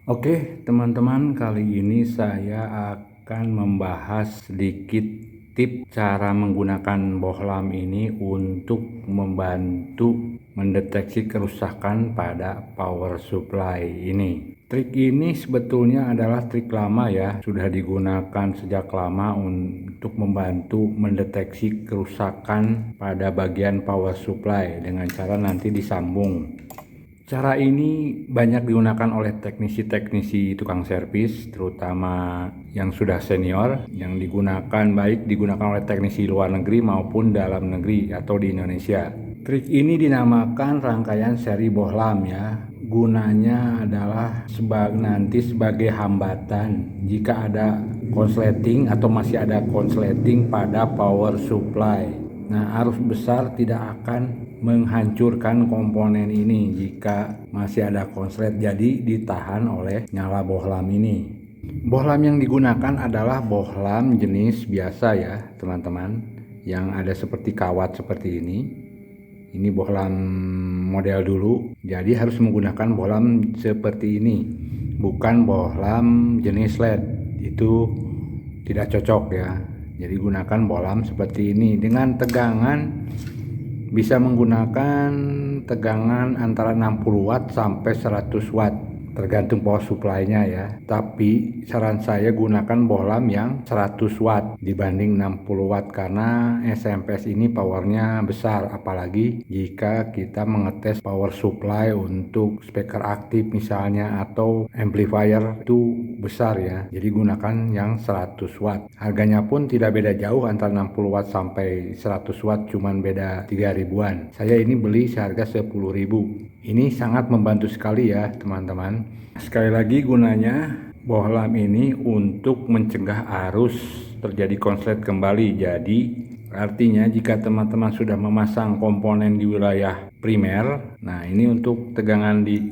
Oke, teman-teman, kali ini saya akan membahas sedikit tip cara menggunakan bohlam ini untuk membantu mendeteksi kerusakan pada power supply ini. Trik ini sebetulnya adalah trik lama ya, sudah digunakan sejak lama untuk membantu mendeteksi kerusakan pada bagian power supply dengan cara nanti disambung. Cara ini banyak digunakan oleh teknisi-teknisi tukang servis, terutama yang sudah senior, yang digunakan oleh teknisi luar negeri maupun dalam negeri atau di Indonesia. Trik ini dinamakan rangkaian seri bohlam ya. Gunanya adalah nanti sebagai hambatan jika ada konsleting atau masih ada konsleting pada power supply. Nah, arus besar tidak akan menghancurkan komponen ini jika masih ada konslet, jadi ditahan oleh nyala bohlam ini. Bohlam yang digunakan adalah bohlam jenis biasa ya teman-teman, yang ada seperti kawat seperti ini. Ini bohlam model dulu, jadi harus menggunakan bohlam seperti ini, bukan bohlam jenis LED. Itu tidak cocok ya. Jadi gunakan bohlam seperti ini dengan tegangan, bisa menggunakan tegangan antara 60 watt sampai 100 watt tergantung power supply-nya ya. Tapi saran saya gunakan bohlam yang 100 watt dibanding 60 watt karena SMP ini powernya besar, apalagi jika kita mengetes power supply untuk speaker aktif misalnya atau amplifier itu besar ya. Jadi gunakan yang 100 watt. Harganya pun tidak beda jauh antara 60 watt sampai 100 watt, cuman beda 3 ribuan. Saya ini beli seharga 10.000. Ini sangat membantu sekali ya teman-teman. Sekali lagi gunanya bohlam ini untuk mencegah arus terjadi konslet kembali. Jadi artinya jika teman-teman sudah memasang komponen di wilayah primer, nah ini untuk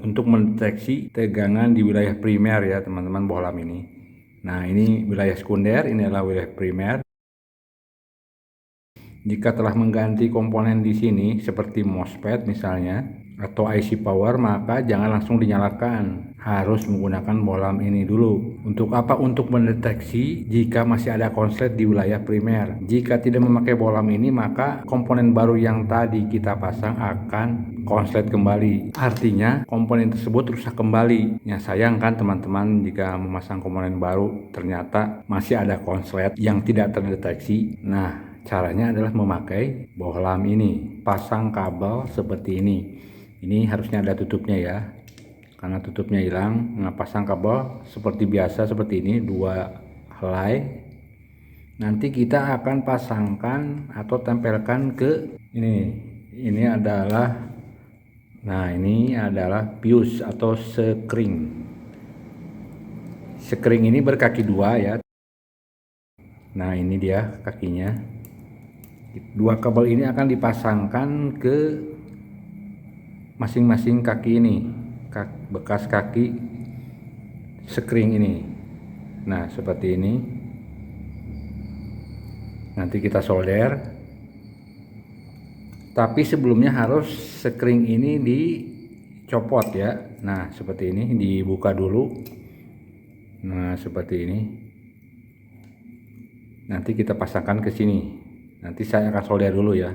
untuk mendeteksi tegangan di wilayah primer ya teman-teman bohlam ini. Nah ini wilayah sekunder, ini adalah wilayah primer. Jika telah mengganti komponen di sini seperti MOSFET misalnya atau IC power, maka jangan langsung dinyalakan, harus menggunakan bohlam ini dulu. Untuk apa? Untuk mendeteksi jika masih ada konslet di wilayah primer. Jika tidak memakai bohlam ini, maka komponen baru yang tadi kita pasang akan konslet kembali, artinya komponen tersebut rusak kembali. Ya sayang kan teman-teman, jika memasang komponen baru ternyata masih ada konslet yang tidak terdeteksi. Nah, caranya adalah memakai bohlam ini, pasang kabel seperti ini. Ini harusnya ada tutupnya ya, karena tutupnya hilang. Nah, pasang kabel seperti biasa seperti ini, 2 helai. Nanti kita akan pasangkan atau tempelkan ke ini. Ini adalah fuse atau sekring. Sekring ini berkaki 2 ya. Nah, ini dia kakinya. 2 kabel ini akan dipasangkan ke masing-masing kaki ini, bekas kaki sekring ini. Nah seperti ini. Nanti kita solder, tapi sebelumnya harus sekring ini dicopot ya. Nah seperti ini, dibuka dulu. Nah seperti ini. Nanti kita pasangkan ke sini. Nanti saya akan solder dulu ya.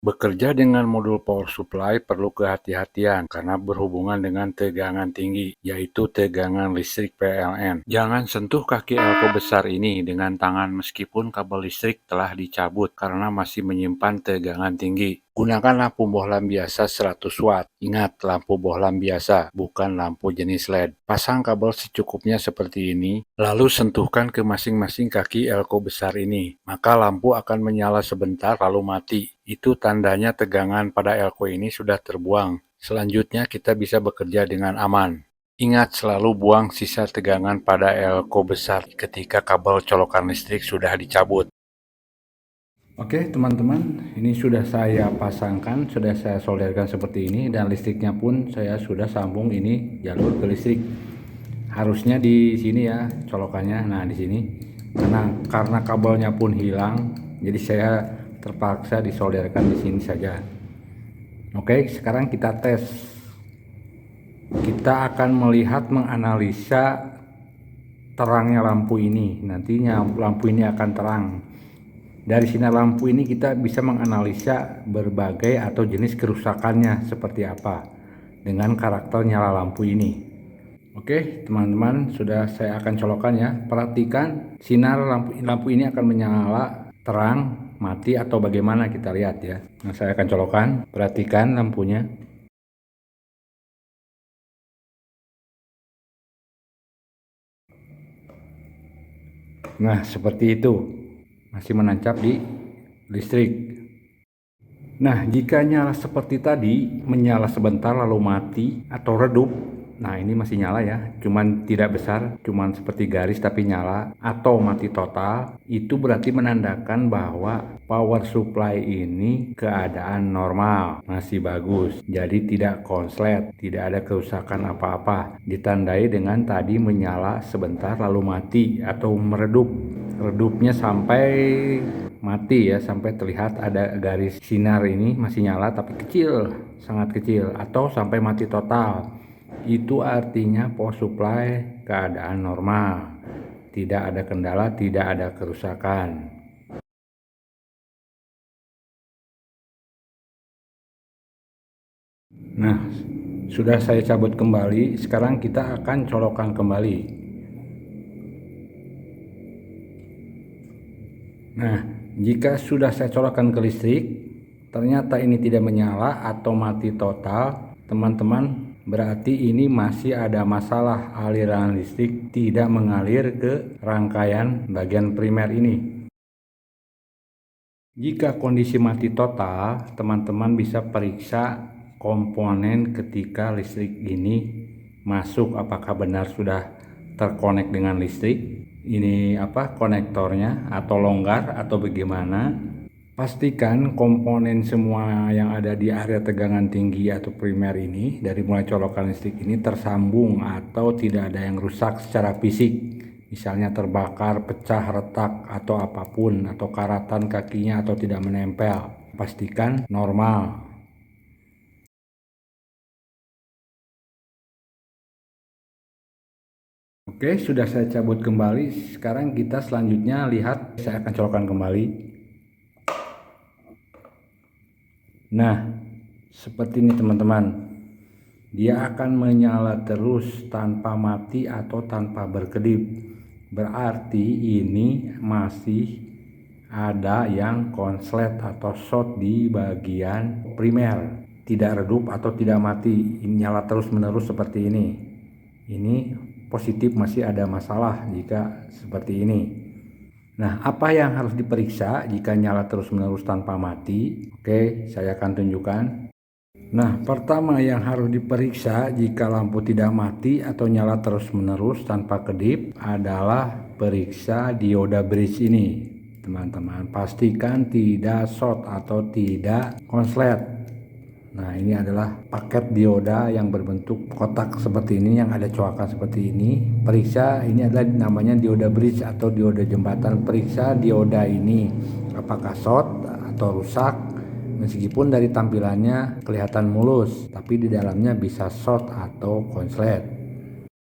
Bekerja dengan modul power supply perlu kehati-hatian karena berhubungan dengan tegangan tinggi, yaitu tegangan listrik PLN. Jangan sentuh kaki elko besar ini dengan tangan meskipun kabel listrik telah dicabut karena masih menyimpan tegangan tinggi. Gunakan lampu bohlam biasa 100 watt. Ingat, lampu bohlam biasa, bukan lampu jenis LED. Pasang kabel secukupnya seperti ini, lalu sentuhkan ke masing-masing kaki elko besar ini. Maka lampu akan menyala sebentar lalu mati. Itu tandanya tegangan pada elko ini sudah terbuang. Selanjutnya kita bisa bekerja dengan aman. Ingat selalu buang sisa tegangan pada elko besar ketika kabel colokan listrik sudah dicabut. Oke teman-teman, ini sudah saya pasangkan, sudah saya solderkan seperti ini, dan listriknya pun saya sudah sambung ini jalur ke listrik. Harusnya di sini ya colokannya, nah di sini. Karena kabelnya pun hilang, jadi saya terpaksa disolderkan di sini saja. Oke, sekarang kita tes. kita akan melihat menganalisa terangnya lampu ini. Nantinya lampu ini akan terang. Dari sinar lampu ini kita bisa menganalisa berbagai atau jenis kerusakannya seperti apa dengan karakter nyala lampu ini. Oke teman-teman, sudah saya akan colokkan ya. Perhatikan sinar lampu ini akan menyala terang, mati atau bagaimana, kita lihat ya. Nah, saya akan colokkan. Perhatikan lampunya. Nah, seperti itu. Masih menancap di listrik. Nah, jika nyala seperti tadi, menyala sebentar lalu mati atau redup. Nah, ini masih nyala ya, cuman tidak besar, cuman seperti garis tapi nyala atau mati total. Itu berarti menandakan bahwa power supply ini keadaan normal, masih bagus. Jadi tidak konslet, tidak ada kerusakan apa-apa. Ditandai dengan tadi menyala sebentar lalu mati atau meredup. Redupnya sampai mati ya, sampai terlihat ada garis sinar ini masih nyala tapi kecil, sangat kecil, atau sampai mati total. Itu artinya power supply keadaan normal, tidak ada kendala, tidak ada kerusakan. Nah, sudah saya cabut kembali, sekarang kita akan colokkan kembali. Nah, jika sudah saya colokkan ke listrik, ternyata ini tidak menyala atau mati total, teman-teman, berarti ini masih ada masalah aliran listrik tidak mengalir ke rangkaian bagian primer ini. Jika kondisi mati total, teman-teman bisa periksa komponen ketika listrik ini masuk, apakah benar sudah terkonek dengan listrik. Ini konektornya atau longgar atau bagaimana. Pastikan komponen semua yang ada di area tegangan tinggi atau primer ini, dari mulai colokan listrik ini, tersambung atau tidak ada yang rusak secara fisik. Misalnya terbakar, pecah, retak, atau apapun, atau karatan kakinya atau tidak menempel. Pastikan normal. Oke, sudah saya cabut kembali. Sekarang kita selanjutnya lihat, saya akan colokkan kembali. Nah, seperti ini teman-teman, dia akan menyala terus tanpa mati atau tanpa berkedip. Berarti ini masih ada yang konslet atau short di bagian primer, tidak redup atau tidak mati, ini nyala terus menerus seperti ini. Ini positif, masih ada masalah jika seperti ini. Nah, apa yang harus diperiksa jika nyala terus-menerus tanpa mati? Oke, saya akan tunjukkan. Nah, pertama yang harus diperiksa jika lampu tidak mati atau nyala terus-menerus tanpa kedip adalah periksa dioda bridge ini. Teman-teman, pastikan tidak short atau tidak konslet. Nah, ini adalah paket dioda yang berbentuk kotak seperti ini, yang ada coakan seperti ini. Periksa, ini adalah namanya dioda bridge atau dioda jembatan. Periksa dioda ini apakah short atau rusak. Meskipun dari tampilannya kelihatan mulus, tapi di dalamnya bisa short atau konslet.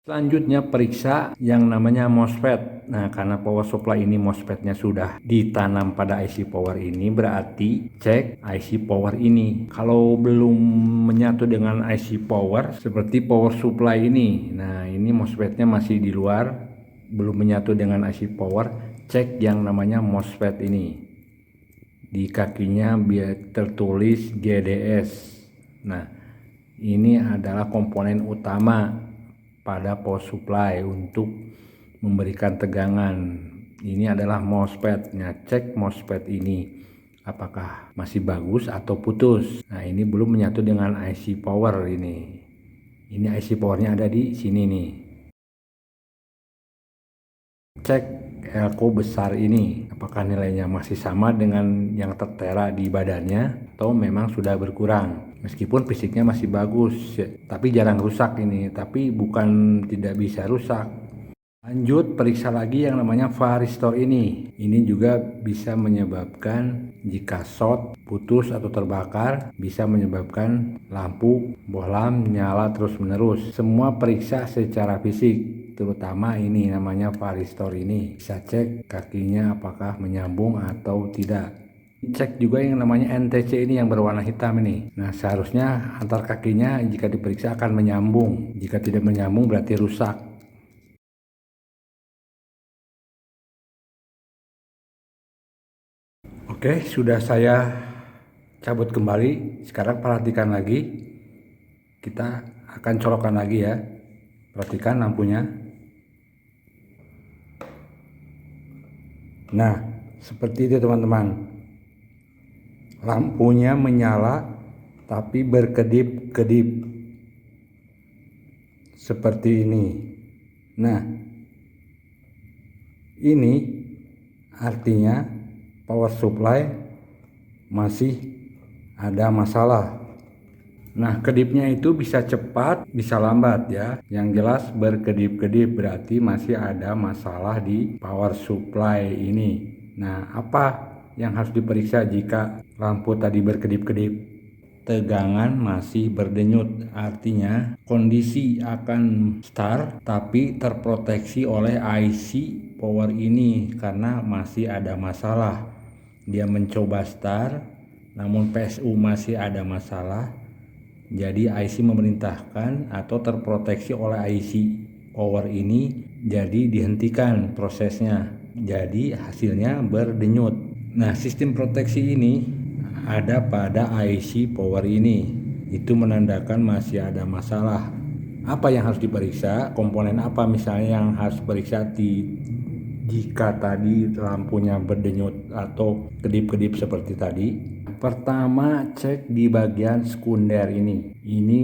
Selanjutnya periksa yang namanya MOSFET. Nah, karena power supply ini MOSFET-nya sudah ditanam pada IC power ini, berarti cek IC power ini. Kalau belum menyatu dengan IC power seperti power supply ini, nah ini MOSFET-nya masih di luar, belum menyatu dengan IC power, cek yang namanya MOSFET ini. Di kakinya biar tertulis GDS. Nah, ini adalah komponen utama pada power supply untuk memberikan tegangan. Ini adalah MOSFET. Nah, cek MOSFET ini apakah masih bagus atau putus. Nah, ini belum menyatu dengan IC power ini. Ini IC powernya ada di sini nih. Cek elko besar ini, apakah nilainya masih sama dengan yang tertera di badannya atau memang sudah berkurang. Meskipun fisiknya masih bagus, tapi jarang rusak ini, tapi bukan tidak bisa rusak. Lanjut periksa lagi yang namanya varistor ini. Ini juga bisa menyebabkan jika short, putus atau terbakar, bisa menyebabkan lampu bohlam nyala terus menerus. Semua periksa secara fisik, terutama ini namanya varistor ini. Bisa cek kakinya apakah menyambung atau tidak. Cek juga yang namanya NTC ini yang berwarna hitam ini. Nah, seharusnya antar kakinya jika diperiksa akan menyambung. Jika tidak menyambung berarti rusak. Oke, sudah saya cabut kembali. Sekarang perhatikan lagi. Kita akan colokkan lagi ya. Perhatikan lampunya. Nah, seperti itu teman-teman. Lampunya menyala tapi berkedip-kedip. Seperti ini. Nah, ini artinya power supply masih ada masalah. Nah, kedipnya itu bisa cepat, bisa lambat ya. Yang jelas berkedip-kedip berarti masih ada masalah di power supply ini. Nah, apa yang harus diperiksa jika lampu tadi berkedip-kedip? Tegangan masih berdenyut, artinya kondisi akan start tapi terproteksi oleh IC power ini karena masih ada masalah. Dia mencoba start namun PSU masih ada masalah, jadi IC memerintahkan atau terproteksi oleh IC power ini, jadi dihentikan prosesnya, jadi hasilnya berdenyut. Nah, sistem proteksi ini ada pada IC power ini, itu menandakan masih ada masalah. Apa yang harus diperiksa? Komponen apa misalnya yang harus diperiksa jika tadi lampunya berdenyut atau kedip-kedip seperti tadi? Pertama, cek di bagian sekunder ini. Ini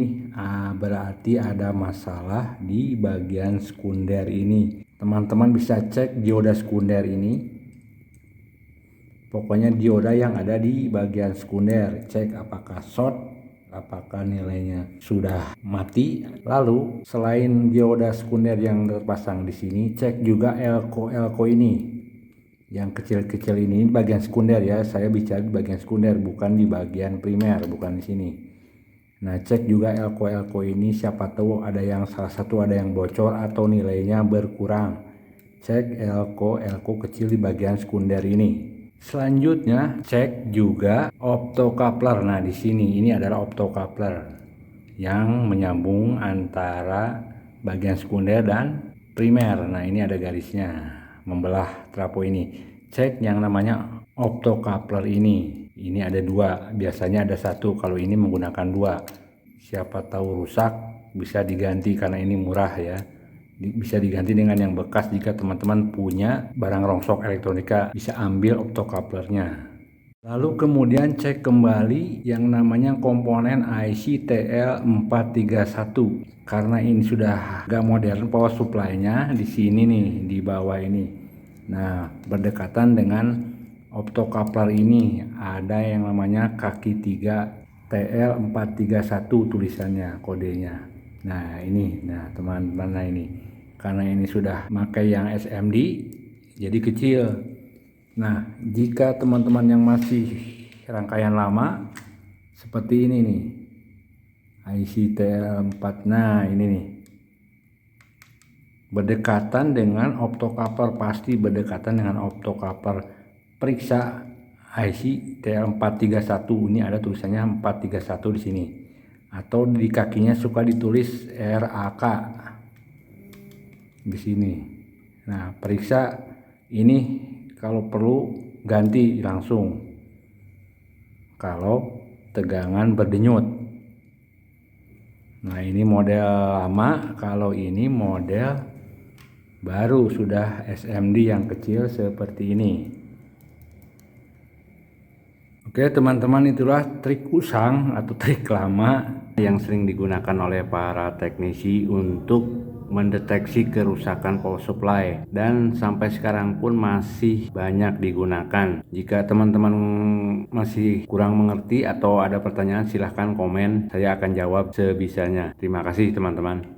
berarti ada masalah di bagian sekunder ini. Teman-teman bisa cek dioda sekunder ini. Pokoknya dioda yang ada di bagian sekunder, cek apakah short, apakah nilainya sudah mati. Lalu selain dioda sekunder yang terpasang di sini, cek juga elko ini. Yang kecil-kecil ini bagian sekunder ya, saya bicara di bagian sekunder bukan di bagian primer, bukan di sini. Nah, cek juga elko ini, siapa tahu ada yang salah satu ada yang bocor atau nilainya berkurang. Cek elko kecil di bagian sekunder ini. Selanjutnya cek juga optocoupler. Nah, di sini ini adalah optocoupler yang menyambung antara bagian sekunder dan primer. Nah, ini ada garisnya membelah trapo ini. Cek yang namanya optocoupler ini. Ini ada dua, biasanya ada satu, kalau ini menggunakan dua. Siapa tahu rusak, bisa diganti karena ini murah ya. Bisa diganti dengan yang bekas. Jika teman-teman punya barang rongsok elektronika, bisa ambil optocouplernya. Lalu kemudian cek kembali yang namanya komponen IC TL431, karena ini sudah agak modern power supply-nya di sini nih, di bawah ini. Nah, berdekatan dengan optocoupler ini ada yang namanya kaki 3 TL431 tulisannya, kodenya. Nah, ini, nah teman-teman, nah ini karena ini sudah pakai yang SMD jadi kecil. Nah, jika teman-teman yang masih rangkaian lama seperti ini nih, IC TL4, nah ini nih berdekatan dengan optocoupler, pasti berdekatan dengan optocoupler. Periksa IC TL431, ini ada tulisannya 431 di sini, atau di kakinya suka ditulis RAK di sini. Nah, periksa ini, kalau perlu ganti langsung kalau tegangan berdenyut. Nah, ini model lama, kalau ini model baru sudah SMD yang kecil seperti ini. Oke teman-teman, itulah trik usang atau trik lama yang sering digunakan oleh para teknisi untuk mendeteksi kerusakan power supply, dan sampai sekarang pun masih banyak digunakan. Jika teman-teman masih kurang mengerti atau ada pertanyaan, silahkan komen, saya akan jawab sebisanya. Terima kasih teman-teman.